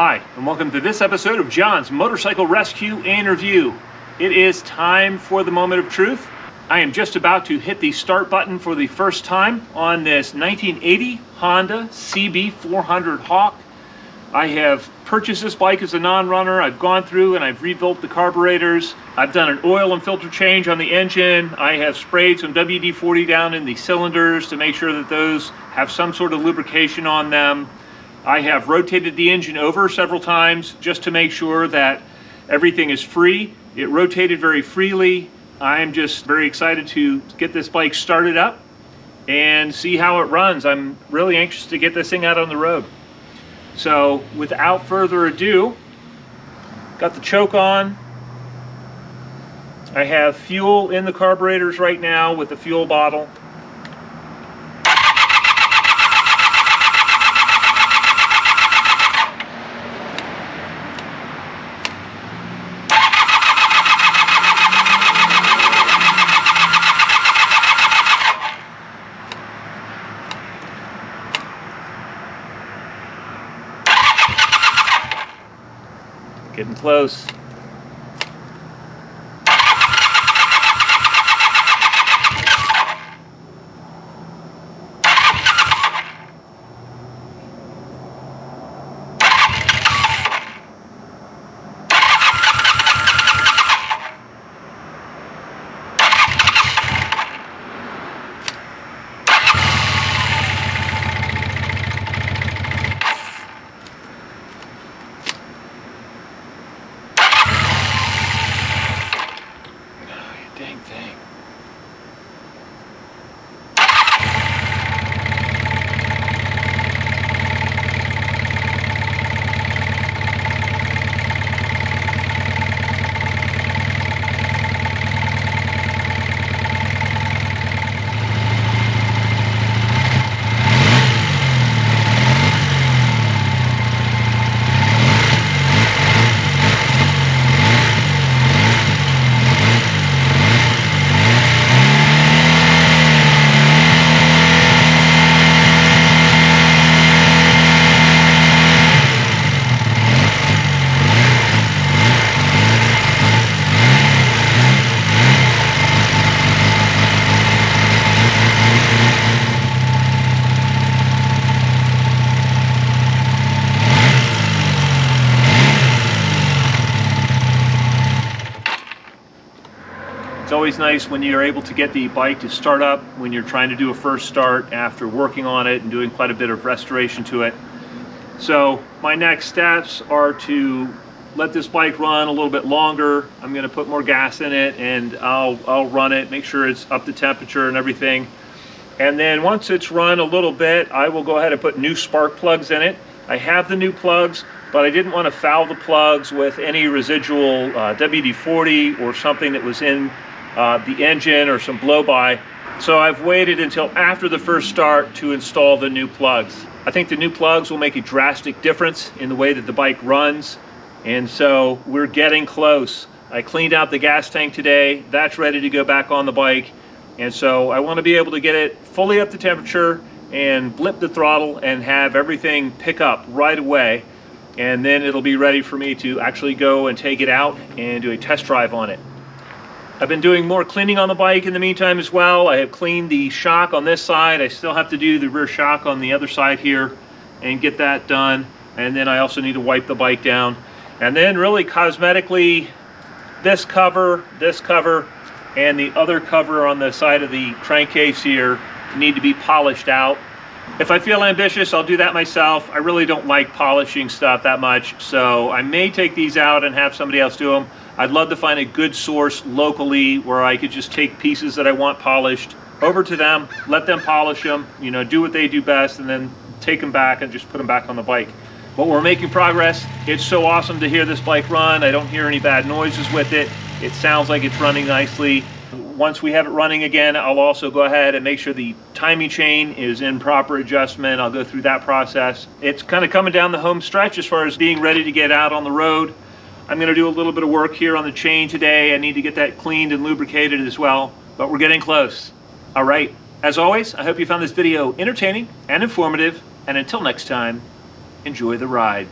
Hi, and welcome to this episode of John's Motorcycle Rescue and Review. It is time for the moment of truth. I am just about to hit the start button for the first time on this 1980 Honda CB400 Hawk. I have purchased this bike as a non-runner. I've gone through and I've rebuilt the carburetors. I've done an oil and filter change on the engine. I have sprayed some WD-40 down in the cylinders to make sure that those have some sort of lubrication on them. I have rotated the engine over several times just to make sure that everything is free. It rotated very freely. I'm just very excited to get this bike started up and see how it runs. I'm really anxious to get this thing out on the road. So without further ado, got the choke on. I have fuel in the carburetors right now with the fuel bottle. Getting close. Dang thing. It's always nice when you're able to get the bike to start up when you're trying to do a first start after working on it and doing quite a bit of restoration to it. So my next steps are to let this bike run a little bit longer. I'm going to put more gas in it and I'll run it, make sure it's up to temperature and everything. And then once it's run a little bit, I will go ahead and put new spark plugs in it. I have the new plugs, but I didn't want to foul the plugs with any residual WD-40 or something that was in the engine or some blow-by. So I've waited until after the first start to install the new plugs. I think the new plugs will make a drastic difference in the way that the bike runs, and so we're getting close. I cleaned out the gas tank today. That's ready to go back on the bike, and so I want to be able to get it fully up to temperature and blip the throttle and have everything pick up right away, and then it'll be ready for me to actually go and take it out and do a test drive on it. I've been doing more cleaning on the bike in the meantime as well. I have cleaned the shock on this side. I still have to do the rear shock on the other side here and get that done. And then I also need to wipe the bike down. And then really cosmetically, this cover, and the other cover on the side of the crankcase here need to be polished out. If I feel ambitious, I'll do that myself. I really don't like polishing stuff that much, so I may take these out and have somebody else do them. I'd love to find a good source locally where I could just take pieces that I want polished over to them, let them polish them, you know, do what they do best, and then take them back and just put them back on the bike. But we're making progress. It's so awesome to hear this bike run. I don't hear any bad noises with it. It sounds like it's running nicely. Once we have it running again, I'll also go ahead and make sure the timing chain is in proper adjustment. I'll go through that process. It's kind of coming down the home stretch as far as being ready to get out on the road. I'm going to do a little bit of work here on the chain today. I need to get that cleaned and lubricated as well, but we're getting close. All right, as always, I hope you found this video entertaining and informative, and until next time, enjoy the ride.